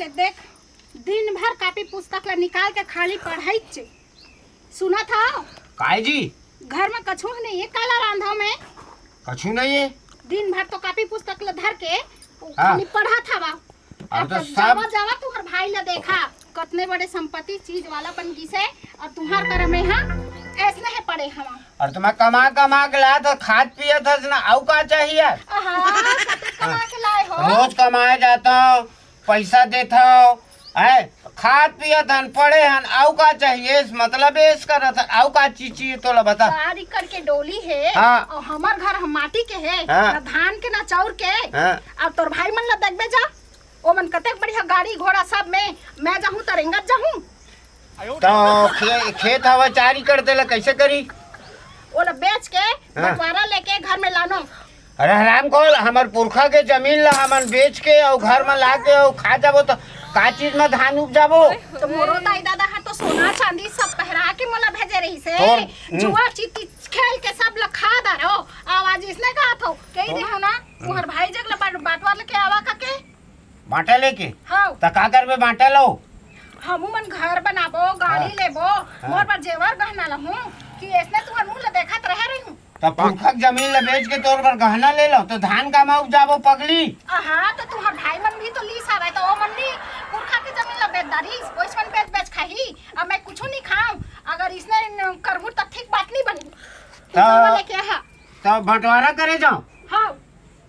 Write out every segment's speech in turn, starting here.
ले देख, दिन भर कॉपी पुस्तक ला निकाल के खाली पढ़ाई छे। सुना था काय जी घर में कछु नहीं है, काला रांधा में कछु नहीं है। दिन भर तो कॉपी पुस्तक ला धर के खाली पढ़ा था बा। अब तो सब जावा तुहर भाई ला देखा कितने बड़े संपत्ति चीज वाला बन गई से, और तुहार कर में हां ऐसने है पड़े हम। और तुम्हें कमा कमा के लाया तो खाद पिया था ना, आउ का चाहिए। कमा के लाए हो? रोज कमाए जाता हूँ, पैसा देता हूँ, है खाद पिया था, पड़े हन, आउ का चाहिए। मतलब इस कर था, आउ का चीज चाहिए तो ला बता। सारी करके डोली है। हाँ। और हमार घर हम माटी के है। हाँ। ना धान के ना चाउर के। हाँ। और तोर भाई मन ला देखबे जा, ओ मन कतेक बढ़िया गाड़ी घोड़ा सब में मैं जाहूं त रेंगत जाहूं। तो खेत हवा चारी कर देला, कैसे करी? ओला बेच के बंटवारा लेके घर में लानो। अरे हराम खोल, हमार पुरखा के जमीन ला हमन बेच के और घर में ला के और खा जाबो तो का चीज में धान उपजाबो? तो मोरो दाई दादा हा तो सोना चांदी सब पहरा के मोला भेजे रही से। जुआ चीती खेल के सब ला खा दारो। आवाज इसने कहा था कही दे हो ना तुहर भाई जगला बांटवार लेके आवा के बांटा लेके। हां त का करबे बांटा लो? हमू मन घर बनाबो, गाड़ी लेबो, मोर पर जेवर गहना लहूं कि ऐसने तुहर मुंह ला देखत रह रही हूं। तो पुरखा जमीन ला बेच के तोर पर गहना ले लो तो धान का में उपजाबो पगली। हां तो तुहर भाई मन भी तो लीस आवे, तो ओ मन भी पुरखा के जमीन ला बेचदारी ओइस मन बेच खाही। अब मैं कुछ नहीं खाऊं, अगर इसने करहूं त ठीक बात नहीं बनी। तो लेके हा तो बंटवारा करे जाओ। हां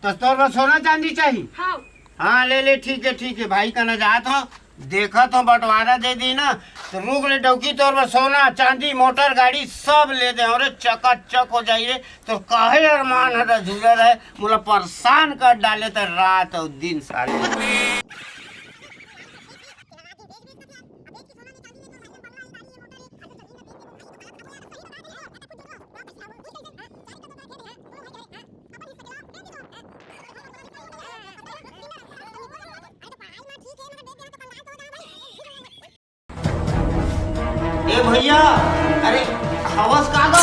तो तोर पर सोना चांदी चाहिए? हां हाँ ले ठीक है भाई का न जात हो, देखा तो बंटवारा दे दी ना तो रुक ले डौकी, तोर पर सोना चांदी मोटर गाड़ी सब ले दे और चकाचक हो जाइए। तो काहे अरमान है झूलर है, मुला परेशान कर डाले तो रात और दिन सारे। ए भैया, अरे हवस का बा?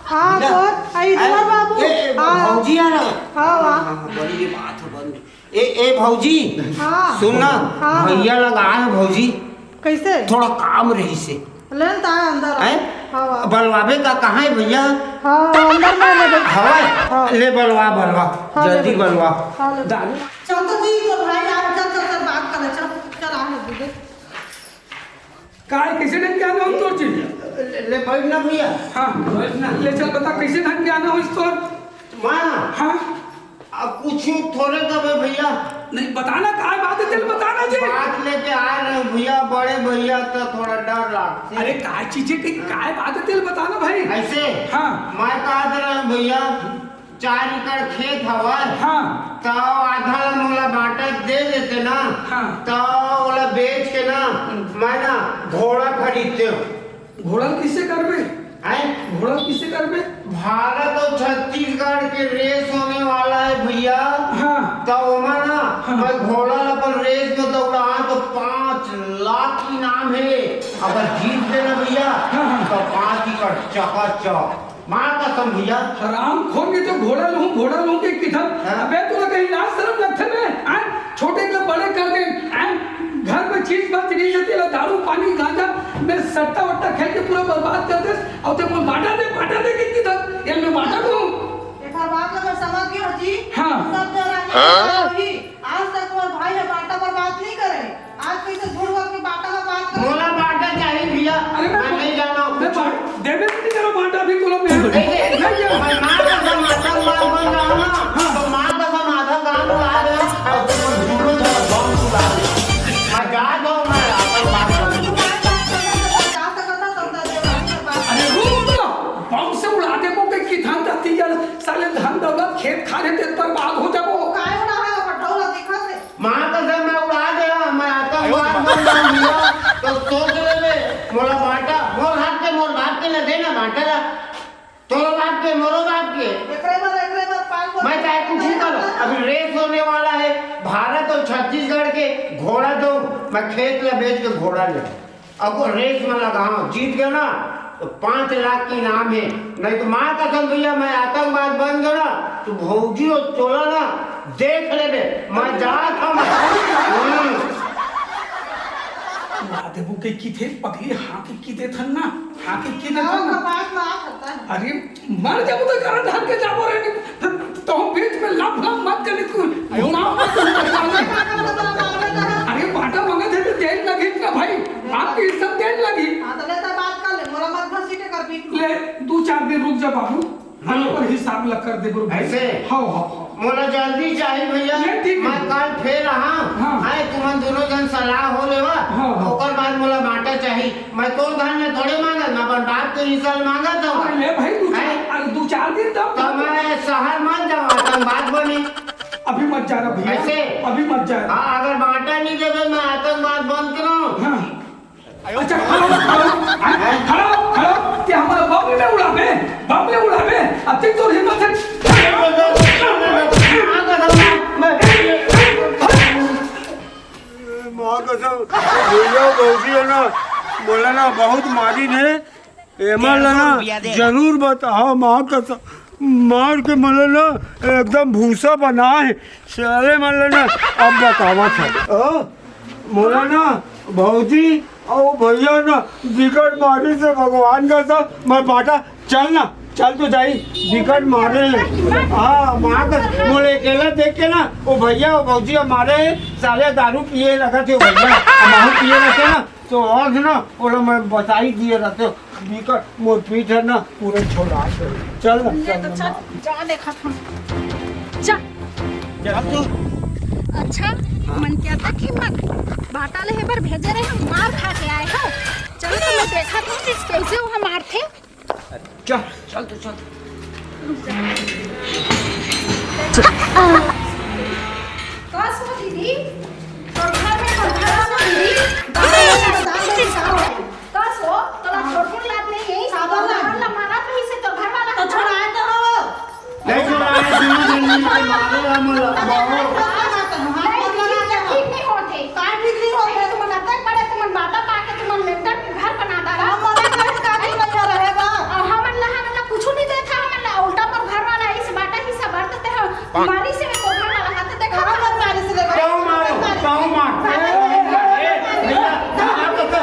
हाँ बोल, आई इधर बाबू। भौजी आ रहा। हाँ बड़ी बात है बंद। ए भौजी, हाँ सुन ना, हाँ। भैया लगा है भौजी, कैसे? थोड़ा काम रही से। लेन ता अंदर। हैं? हाँ बलवाबे का कहाँ है भैया? हाँ अंदर में ले बैठ। हवा ले बलवा हाँ, जल्दी ले बलवा। हाँ ले चल तो जी तो भाई आ चल बात कर चल आ ले। काय कैसे ढंग के आना हो तोर चीज? ले बैठना भैया। हाँ बैठना। ले चल बता कैसे ढंग के आना हो इस तोर? माँ हाँ अब कुछ थोड़े कबे भैया, नहीं बताना काय बात है, चल बताना जी। बात लेके आ रहे भैया, बड़े भैया तो थोड़ा डर लगता। अरे काय चीजें की काय बात है, चल बताना भाई। ऐसे हाँ मैं कहा दे रहा भैया, 4 एकड़ खेत हवा। हाँ तो आधा मोला बांटा दे देते ना। हाँ। तो ओला बेच के ना मैं ना घोड़ा खरीदते हूँ। घोड़ा किससे करबे? हैं? घोड़ा किससे करबे? भारत और छत्तीसगढ़ के रेस होने वाला है भैया। हाँ तो ओमा ना हाँ। मैं घोड़ा अपन रेस में दौड़ा तो 5 लाख इनाम है। अगर जीत लेना भैया हाँ। तो 5 एकड़ चकाचक। माँ कसम भैया। हराम खोर के तो घोड़ा लूं के किधर? हाँ। अबे तू कहीं लाज शर्म लगथे में? आए छोटे के बड़े कर दे। आए घर में चीज बच नहीं जाती, दारू पानी गांजा में सट्टा वट्टा खेल के पूरा बर्बाद कर दे। और ते मैं बांटा दे कि किधर? ये मैं बांटा दूं? एक बात अगर समझ गए हो जी। हाँ। सब जरा ही आज तक वो भाई बाटा पर बात नहीं करे। आज कैसे झूठ बोल के बाटा पर बात करे? मोला बांटा चाहिए भैया। अरे मैं नहीं जाना। देवे नहीं करो बांटा भी तुला मैं मैं माँ का समाधान बन रहा हूँ ना, तो माँ का समाधान काम उड़ा रहे हो और तुम झूठों से बम उड़ा रहे हो। मैं जा दो, मैं अपन बात करूँ। जा सकता समझा दे बात। अरे रुक तो बम से उड़ा दे को कि धान जाती यार साले धन दौलत खेत खाने ते बर्बाद हो जाबो। काय उड़ा है पटौला दिखा से। माँ का सब मैं उड़ा दे, मैं आतंकवाद बन रहा हूँ। तो सोच ले ले, मोला बांटा, मोर बाप के न देना बांटा ला। तोरो बाप के, मोरो बाप के। एकरे बार 5 मैं चाहे कुछ ही करो, अभी रेस होने वाला है भारत और छत्तीसगढ़ के। घोड़ा दो, मैं खेत ला बेच के घोड़ा ले। अब रेस में लगाओ, जीत गया ना तो 5 लाख की इनाम है। नहीं तो माँ कसम भैया मैं आतंकवाद बन गया ना तो भौजी और चोला ना देख ले मैं जा था। की थे पगली हाँ की थे थन ना हाँ की थे गाँव थन का ना बात में आ सकता है। अरे मर जब तो कारण ढक के जाबो रे तो हम बीच में लाभ मत करने को घुमाओ मत अरे बाटा मांगे थे तो तेल लगी ना भाई आपकी इज्जत तेल लगी हाँ तो लेता बात कर ले मोला मत घसीटे कर पीट ले 2-4 दिन रुक जा बाबू हम पर हिसाब लग कर दे गुरु भाई ऐसे? हाँ हाँ मोला जल्दी चाहिए भैया नहीं, ठीक है। मैं कल फिर हाँ। आए तुमन दोनों जन सलाह हो लेवा हाँ, हाँ। ओकर बाद मोला बाटा चाहिए मैं तो घर में थोड़े मांगा ना अपन बाप के हिस्सा मांगा था अरे ले भाई हैं? 2-4 दिन तो तब मैं शहर मत जाऊँ आतंकवाद बने अभी मत जा रहा भैया ऐसे? अभी मत जा रहा हाँ अगर बाटा नहीं देवे मैं आतंकवाद बंद करूँ हाँ अच्छा खड़ा क्या हमारा बाप ने उड़ावे अब तक तो हिम्मत है माँ कसम भैया बहुती है ना बोला ना बहुत मारी ने एमल ना जरूर बताओ माँ कसम मार के मतलब ना एकदम भूसा बना है सारे मतलब ना अब बतावा था बोला ना बहुती और भैया ना विकट मारी से भगवान का सब मैं बाटा चल ना चल तो जाई विकट मारे हाँ माँ का बोले अकेला देख के ना वो भैया वो भौजी मारे साले दारू पिए रखे थे भैया माहू पिए रखे ना तो और ना बोला मैं बताई दिए रहते विकट मोर पीठ है ना पूरे छोड़ा चल ना ले तो चल जा देखा था जा अच्छा मन क्या था कि मत बाटा ले पर भेजे रहे हम मार खा के आए हो चलो तो मैं देखा था कि कैसे वहाँ मारते चल तो चल कस हो दीदी तो घर में कस हो दीदी कस हो तो छोटी बात नहीं है साबर ला मारा कहीं से तो घर वाला तो छोड़ाए तो हो नहीं छोड़ा दोनों जन मिलके मारे हम बहुत ठीक नहीं होते काय ठीक नहीं होते तुम लगता है बड़े तुम बाटा पाके तुम लेकर घर बना डाला हम मना कर का नहीं बचा रहेगा हमला कुछ नहीं देखा हमला उल्टा पर घर वाला इस बाटा ही सब बढ़ते हैं हमारी से तो घर वाला हाथ देखा कहां मत मारे से देखो क्यों मारो क्यों मार भैया आप तो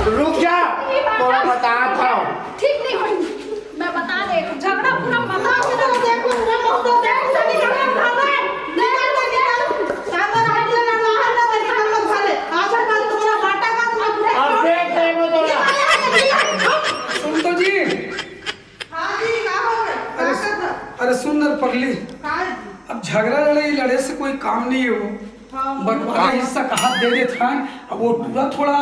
रुक जा थोड़ा बता था ठीक नहीं हुई मैं बता दे झगड़ा पूरा बता के तो देखो तो देख से निकल भागे निकल निकल साबर हट ना बाहर ना निकल लो भले आजा कल तुम्हारा बाटा का तुम पूरे अब देख रहे हो तो सुन तो जी हां जी का हो गया का था अरे सुंदर पगली काय अब झगड़ा लड़े से कोई काम नहीं है वो बंटवारा हिस्सा का हाथ दे देता है अब वो पूरा थोड़ा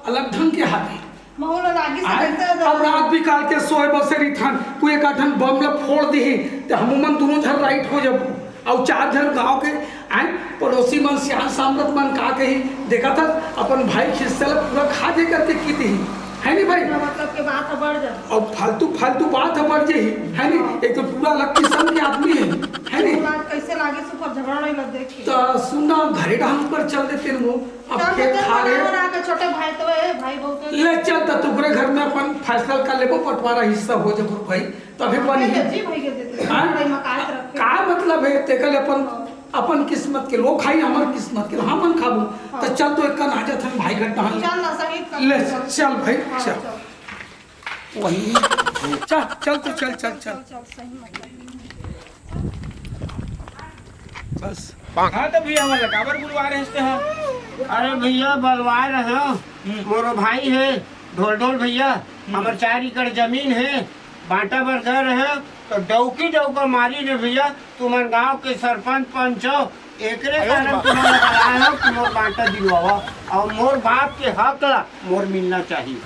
अलग ढंग के हाथ है महुल रागी से कैसे अब रात भी काल के सोए बसेरी थान कोई एक आठन बम ला फोड़ दी तो हमूमन दोनों झर राइट हो जब और 4 जन गांव के आए पड़ोसी मन सियान सामरत मन का कही देखा था अपन भाई खिस्सा पूरा खा दे करके की थी है नहीं भाई मतलब के बात बढ़ जा और फालतू बात बढ़ जाही है नहीं एक तो पूरा अलग किस्म के आदमी है नहीं बात कैसे लागे सुपर झगड़ा नहीं लग देखी तो सुनना घरे ढंग पर चल देते वो अब चल खेत तो खा रहे बना के छोटे भाई तो है भाई बहुत ले चल तो तुकरे घर में अपन फैसला कर लेबो पटवारा हिस्सा हो जब भाई तभी बनी जी भाई के देते हाँ? भाई मकान रख का मतलब है तेकल अपन किस्मत के लोग खाई हमार किस्मत के हम मन खाबो तो चल तो एक ना जात हम भाई घर डाल चल ना सही कर ले चल भाई हाँ, चल वही चल तो चल सही मतलब बस हाँ तो भैया हमारे काबर बुलवा रहे हैं अरे भैया बलवा रहे हो मोरो भाई है ढोल ढोल भैया हमारे 4 एकड़ जमीन है बांटा पर घर है तो डौकी डौका मारी रे भैया तुम्हारे गांव के सरपंच पंच हो एकरे कारण तुम्हारा कराया हो कि मोर बांटा दिलवावा और मोर बाप के हक ला मोर मिलना चाहिए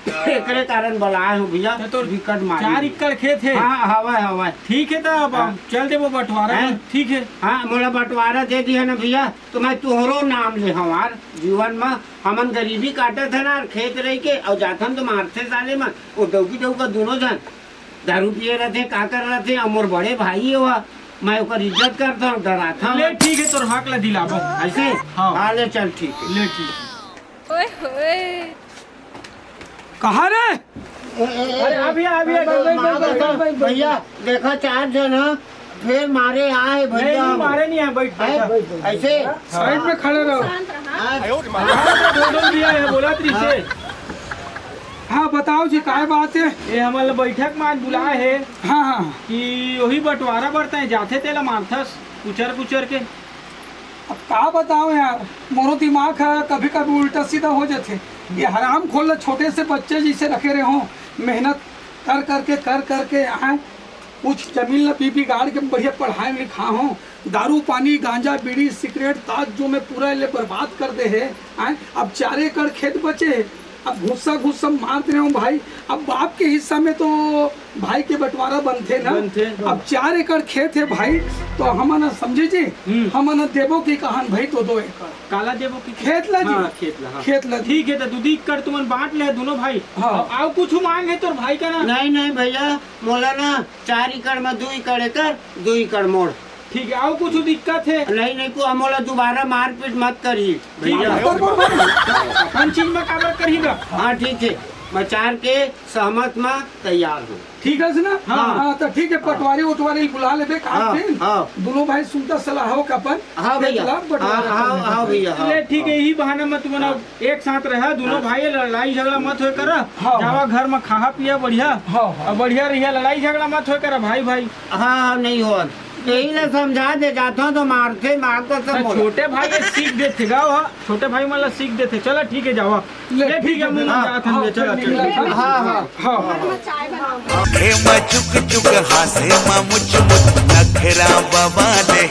एकरे कारण बुलाए हूँ भैया तो विकट मारी 4 एकड़ खेत है। हाँ हवा हवा ठीक है तो अब हाँ। चल दे वो बंटवारा हैं? में, ठीक है। हाँ मोला बंटवारा दे दिया ना भैया तो मैं तुहरो नाम ले हमार जीवन में हमन गरीबी काटे थे ना खेत रह के और जाथन तो मारते साले में वो डौकी डौका दोनों जन दारू पिए रहते का कर रहे थे और मोर बड़े भाई हुआ मैं ओकर इज्जत करता हूँ डराता ले हूँ ठीक है, तोर हक ला दिलाबो। ऐसे हाँ। हाँ ले चल ठीक है ले ठीक। ओए होए कहाँ रे? अरे अभी भैया देखा 4 जन है, फिर मारे आए भैया नहीं मारे नहीं है, बैठ हैं? बैठ। ऐसे साइड में खड़े रहो। शांत रहा। हाँ, दो दिया है बोला त्री से। हाँ बताओ जी काय बात है? ये हमारे बैठक में आज बुलाए है हाँ हाँ कि वही बंटवारा बढ़ता है जाते तेला मारथस कुचर कुचर के। अब का बताओ यार, मोरो दिमाग है कभी कभी उल्टा सीधा हो जाते। ये हराम खोल छोटे से बच्चे जिसे रखे रहे हो, मेहनत कर करके आए, कुछ जमीन पी गाड़ के बढ़िया पढ़ाए लिखा हो, दारू पानी गांजा बीड़ी सिगरेट ताज जो मैं पूरा ले बर्बाद कर दे है। आए अब 4 एकड़ खेत बचे, अब घुस्सा मारते रहे हो भाई। अब बाप के हिस्सा में तो भाई के बंटवारा बनते ना, बनते। अब 4 एकड़ खेत है भाई, तो हम समझे जी हम देवो की कहान भाई तो 2 एकड़ काला देवो की खेत ला जी। हाँ, खेत ला, हाँ। खेत ला ठीक है तो दूधी कर तुमन बांट ले दोनों भाई। हाँ। आओ कुछ मांग है तोर भाई का ना। नहीं भैया मोला ना 4 एकड़ में 2 एकड़ एकर 2 एकड़ मोड़ ठीक है, आओ कुछ दिक्कत है। नहीं को मोला दोबारा मारपीट मत करिए भैया अपन चीज में काबर करेगा। हाँ ठीक है मैं 4 के सहमत में तैयार हूँ ठीक है ना। हाँ। हाँ तो ठीक है, पटवारी उटवारी बुला ले हाँ, हाँ। दोनों भाई सुनता सलाह हो का अपन। हाँ भैया हाँ भैया हाँ ले ठीक है, यही बहाना मत तुमन एक साथ रहा दोनों भाई, लड़ाई झगड़ा मत हो कर। हाँ। जावा घर में खा पिया बढ़िया। हाँ। और बढ़िया रहिया, लड़ाई झगड़ा मत हो कर भाई भाई। हाँ नहीं हो यही ना समझा दे जाता हूँ तो मारते मार कर सब बोला। छोटे भाई के सीख देते गाओ। हाँ छोटे भाई मतलब सीख देते। चलो ठीक है जाओ ले ठीक है मुंह में जात हम चलो चलो। हाँ हाँ मैं चाय बनाऊं। हे म चुक चुक हासे म मुच मुच नखरा बवाले